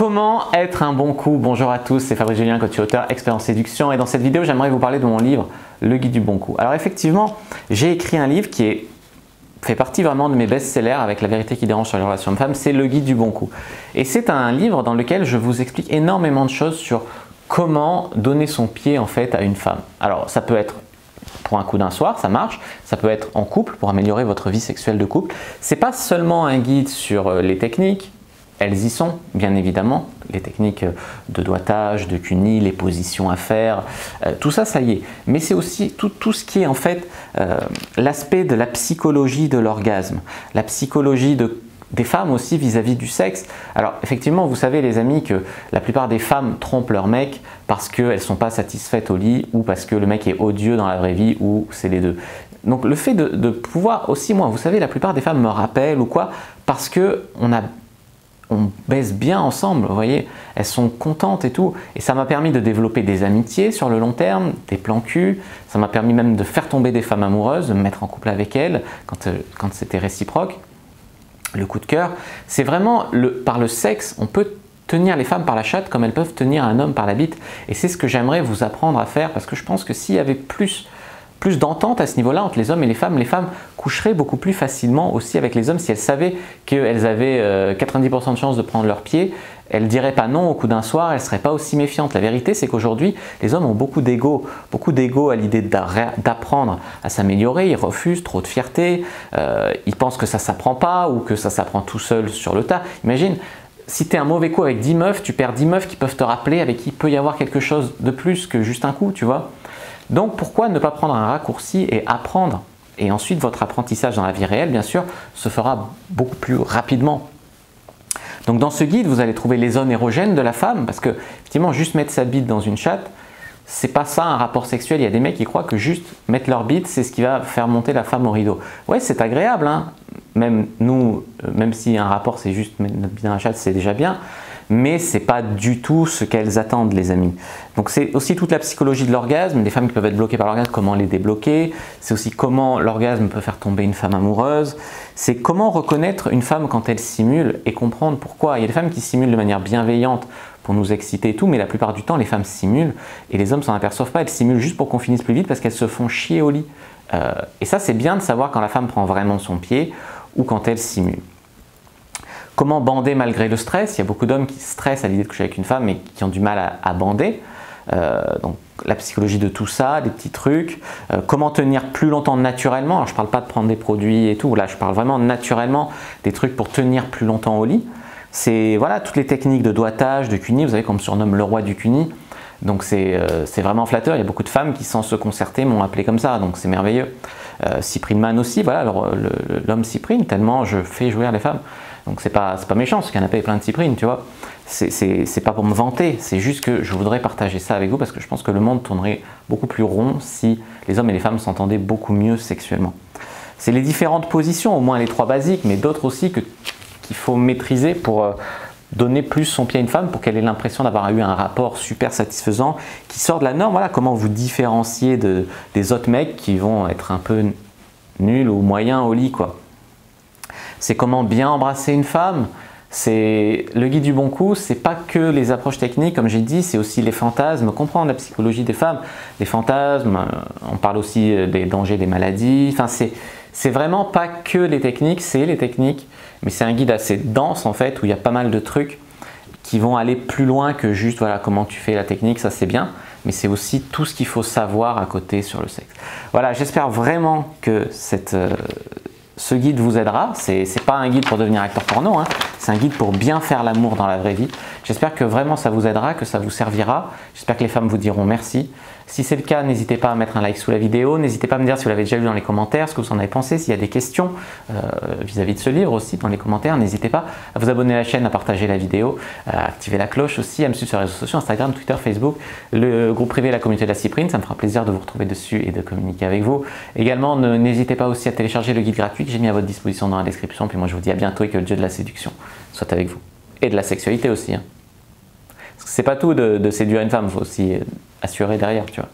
Comment être un bon coup? Bonjour à tous, c'est Fabrice Julien, coach et auteur, expert en séduction, et dans cette vidéo j'aimerais vous parler de mon livre Le Guide du bon coup. Alors effectivement, j'ai écrit un livre qui fait partie vraiment de mes best-sellers avec la vérité qui dérange sur les relations de femmes, c'est Le Guide du bon coup. Et c'est un livre dans lequel je vous explique énormément de choses sur comment donner son pied en fait à une femme. Alors ça peut être pour un coup d'un soir, ça marche. Ça peut être en couple pour améliorer votre vie sexuelle de couple. C'est pas seulement un guide sur les techniques. Elles y sont, bien évidemment, les techniques de doigtage, de cuni, les positions à faire, tout ça, ça y est. Mais c'est aussi tout ce qui est en fait l'aspect de la psychologie de l'orgasme, la psychologie des femmes aussi vis-à-vis du sexe. Alors effectivement, vous savez les amis que la plupart des femmes trompent leur mec parce qu'elles ne sont pas satisfaites au lit ou parce que le mec est odieux dans la vraie vie ou c'est les deux. Donc le fait de pouvoir aussi, moi, vous savez, la plupart des femmes me rappellent ou quoi parce que on baise bien ensemble, vous voyez, elles sont contentes et tout. Et ça m'a permis de développer des amitiés sur le long terme, des plans cul. Ça m'a permis même de faire tomber des femmes amoureuses, de me mettre en couple avec elles quand c'était réciproque. Le coup de cœur, c'est vraiment par le sexe, on peut tenir les femmes par la chatte comme elles peuvent tenir un homme par la bite. Et c'est ce que j'aimerais vous apprendre à faire parce que je pense que s'il y avait plus d'entente à ce niveau-là entre les hommes coucheraient beaucoup plus facilement aussi avec les hommes si elles savaient qu'elles avaient 90% de chances de prendre leur pied. Elles ne diraient pas non au coup d'un soir, elles ne seraient pas aussi méfiantes. La vérité, c'est qu'aujourd'hui, les hommes ont beaucoup d'ego à l'idée d'apprendre à s'améliorer. Ils refusent, trop de fierté, ils pensent que ça ne s'apprend pas ou que ça s'apprend tout seul sur le tas. Imagine, si tu es un mauvais coup avec 10 meufs, tu perds 10 meufs qui peuvent te rappeler, avec qui il peut y avoir quelque chose de plus que juste un coup, tu vois. Donc pourquoi ne pas prendre un raccourci et apprendre? Et ensuite votre apprentissage dans la vie réelle, bien sûr, se fera beaucoup plus rapidement. Donc dans ce guide, vous allez trouver les zones érogènes de la femme, parce que effectivement, juste mettre sa bite dans une chatte, c'est pas ça un rapport sexuel. Il y a des mecs qui croient que juste mettre leur bite, c'est ce qui va faire monter la femme au rideau. Ouais, c'est agréable, hein. Même nous, même si un rapport c'est juste mettre notre bite dans la chatte, c'est déjà bien. Mais ce n'est pas du tout ce qu'elles attendent, les amis. Donc c'est aussi toute la psychologie de l'orgasme, des femmes qui peuvent être bloquées par l'orgasme, comment les débloquer. C'est aussi comment l'orgasme peut faire tomber une femme amoureuse. C'est comment reconnaître une femme quand elle simule et comprendre pourquoi. Il y a des femmes qui simulent de manière bienveillante pour nous exciter et tout, mais la plupart du temps, les femmes simulent et les hommes s'en aperçoivent pas. Elles simulent juste pour qu'on finisse plus vite parce qu'elles se font chier au lit. Et ça, c'est bien de savoir quand la femme prend vraiment son pied ou quand elle simule. Comment bander malgré le stress? Il y a beaucoup d'hommes qui stressent à l'idée de coucher avec une femme et qui ont du mal à bander. Donc la psychologie de tout ça, des petits trucs. Comment tenir plus longtemps naturellement? Alors je ne parle pas de prendre des produits et tout, là je parle vraiment naturellement des trucs pour tenir plus longtemps au lit. C'est voilà, toutes les techniques de doigtage, de cuni, vous savez qu'on me surnomme le roi du cuni. Donc c'est vraiment flatteur, il y a beaucoup de femmes qui sans se concerter m'ont appelé comme ça, donc c'est merveilleux. Cyprine Man aussi, voilà, l'homme cyprine, tellement je fais jouir les femmes. Donc c'est pas méchant, ce canapé est plein de cyprine, tu vois. C'est pas pour me vanter, c'est juste que je voudrais partager ça avec vous parce que je pense que le monde tournerait beaucoup plus rond si les hommes et les femmes s'entendaient beaucoup mieux sexuellement. C'est les différentes positions, au moins les 3 basiques, mais d'autres aussi qu'il faut maîtriser pour donner plus son pied à une femme pour qu'elle ait l'impression d'avoir eu un rapport super satisfaisant qui sort de la norme. Voilà comment vous différencier des autres mecs qui vont être un peu nuls ou moyens au lit, quoi. C'est comment bien embrasser une femme. C'est le guide du bon coup, c'est pas que les approches techniques, comme j'ai dit, c'est aussi les fantasmes, comprendre la psychologie des femmes. Les fantasmes, on parle aussi des dangers des maladies. Enfin, c'est vraiment pas que les techniques, c'est les techniques, mais c'est un guide assez dense en fait, où il y a pas mal de trucs qui vont aller plus loin que juste voilà comment tu fais la technique, ça c'est bien, mais c'est aussi tout ce qu'il faut savoir à côté sur le sexe. Voilà, j'espère vraiment que ce guide vous aidera. C'est pas un guide pour devenir acteur porno, hein. C'est un guide pour bien faire l'amour dans la vraie vie. J'espère que vraiment ça vous aidera, que ça vous servira. J'espère que les femmes vous diront merci. Si c'est le cas, n'hésitez pas à mettre un like sous la vidéo. N'hésitez pas à me dire si vous l'avez déjà lu dans les commentaires, ce que vous en avez pensé. S'il y a des questions vis-à-vis de ce livre aussi dans les commentaires, n'hésitez pas à vous abonner à la chaîne, à partager la vidéo, à activer la cloche aussi, à me suivre sur les réseaux sociaux, Instagram, Twitter, Facebook, le groupe privé, la communauté de la Cyprine. Ça me fera plaisir de vous retrouver dessus et de communiquer avec vous. Également, n'hésitez pas aussi à télécharger le guide gratuit que j'ai mis à votre disposition dans la description. Puis moi, je vous dis à bientôt et que le dieu de la séduction soit avec vous. Et de la sexualité aussi, hein. Parce que c'est pas tout de séduire une femme, il faut aussi assurer derrière, tu vois.